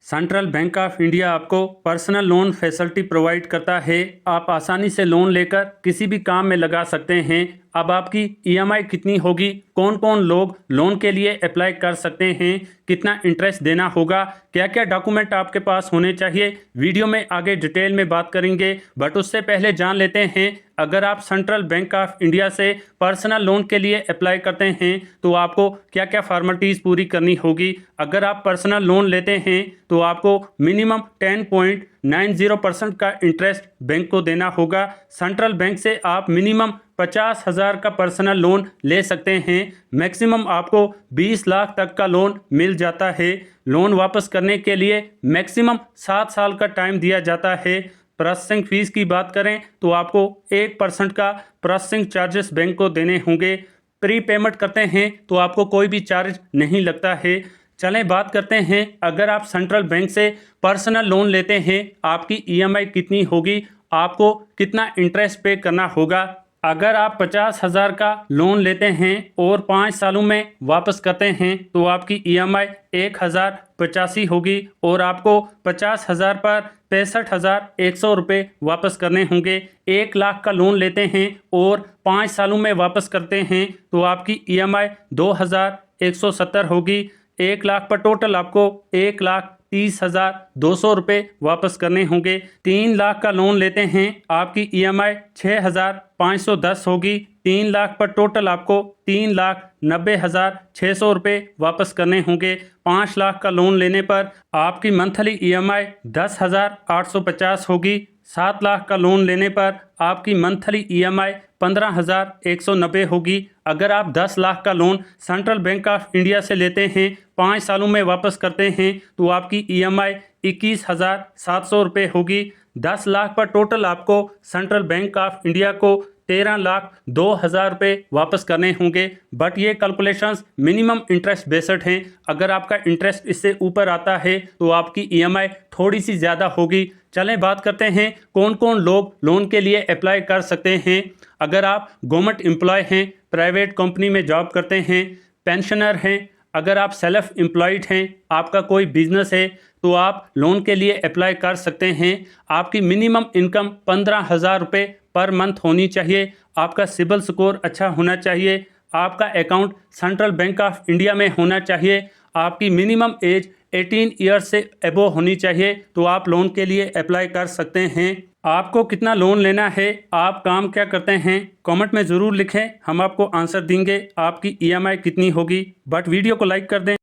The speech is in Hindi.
सेंट्रल बैंक ऑफ इंडिया आपको पर्सनल लोन फैसिलिटी प्रोवाइड करता है। आप आसानी से लोन लेकर किसी भी काम में लगा सकते हैं। अब आपकी ईएमआई कितनी होगी, कौन कौन लोग लोन के लिए अप्लाई कर सकते हैं, कितना इंटरेस्ट देना होगा, क्या क्या डॉक्यूमेंट आपके पास होने चाहिए, वीडियो में आगे डिटेल में बात करेंगे। बट उससे पहले जान लेते हैं, अगर आप सेंट्रल बैंक ऑफ इंडिया से पर्सनल लोन के लिए अप्लाई करते हैं तो आपको क्या क्या फॉर्मेलिटीज़ पूरी करनी होगी। अगर आप पर्सनल लोन लेते हैं तो आपको मिनिमम 10.90% का इंटरेस्ट बैंक को देना होगा। सेंट्रल बैंक से आप मिनिमम 50,000 का पर्सनल लोन ले सकते हैं। मैक्सिमम आपको 20 लाख तक का लोन मिल जाता है। लोन वापस करने के लिए मैक्सिमम 7 साल का टाइम दिया जाता है। प्रोसेसिंग फ़ीस की बात करें तो आपको 1% का प्रोसेसिंग चार्जेस बैंक को देने होंगे। प्री पेमेंट करते हैं तो आपको कोई भी चार्ज नहीं लगता है। चलें बात करते हैं, अगर आप सेंट्रल बैंक से पर्सनल लोन लेते हैं आपकी ईएमआई कितनी होगी, आपको कितना इंटरेस्ट पे करना होगा। अगर आप 50,000 का लोन लेते हैं और 5 सालों में वापस करते हैं तो आपकी ईएमआई 1,085 होगी और आपको 50,000 पर 65,100 रुपये वापस करने होंगे। 1 लाख का लोन लेते हैं और 5 सालों में वापस करते हैं तो आपकी ईएमआई 2,170 होगी। 1 लाख पर टोटल आपको 1,30,200 रुपये वापस करने होंगे। 3 लाख का लोन लेते हैं आपकी ईएमआई 6,510 होगी। 3 लाख पर टोटल आपको 3,90,600 रुपये वापस करने होंगे। 5 लाख का लोन लेने पर आपकी मंथली ईएमआई 10,850 होगी। 7 लाख का लोन लेने पर आपकी मंथली ईएमआई 15,190 होगी। अगर आप 10 लाख का loan central bank of India से लेते हैं, 5 सालों में वापस करते हैं तो आपकी ईएमआई 21,700 रुपये होगी। 10 लाख पर टोटल आपको सेंट्रल बैंक ऑफ इंडिया को 13,02,000 रुपये वापस करने होंगे। बट ये कैलकुलेशंस मिनिमम इंटरेस्ट बेस्ड हैं। अगर आपका इंटरेस्ट इससे ऊपर आता है तो आपकी ईएमआई थोड़ी सी ज़्यादा होगी। चलें बात करते हैं कौन कौन लोग लोन के लिए अप्लाई कर सकते हैं। अगर आप गवर्नमेंट एम्प्लॉय हैं, प्राइवेट कंपनी में जॉब करते हैं, पेंशनर हैं, अगर आप सेल्फ एम्प्लॉयड हैं, आपका कोई बिजनेस है तो आप लोन के लिए अप्लाई कर सकते हैं। आपकी मिनिमम इनकम 15,000 रुपये पर मंथ होनी चाहिए। आपका सिबिल स्कोर अच्छा होना चाहिए। आपका account central bank of India में होना चाहिए। आपकी मिनिमम एज 18 ईयर्स से एबो होनी चाहिए तो आप लोन के लिए अप्लाई कर सकते हैं। आपको कितना लोन लेना है, आप काम क्या करते हैं, कमेंट में ज़रूर लिखें, हम आपको आंसर देंगे आपकी ईएमआई कितनी होगी। बट वीडियो को लाइक कर दें।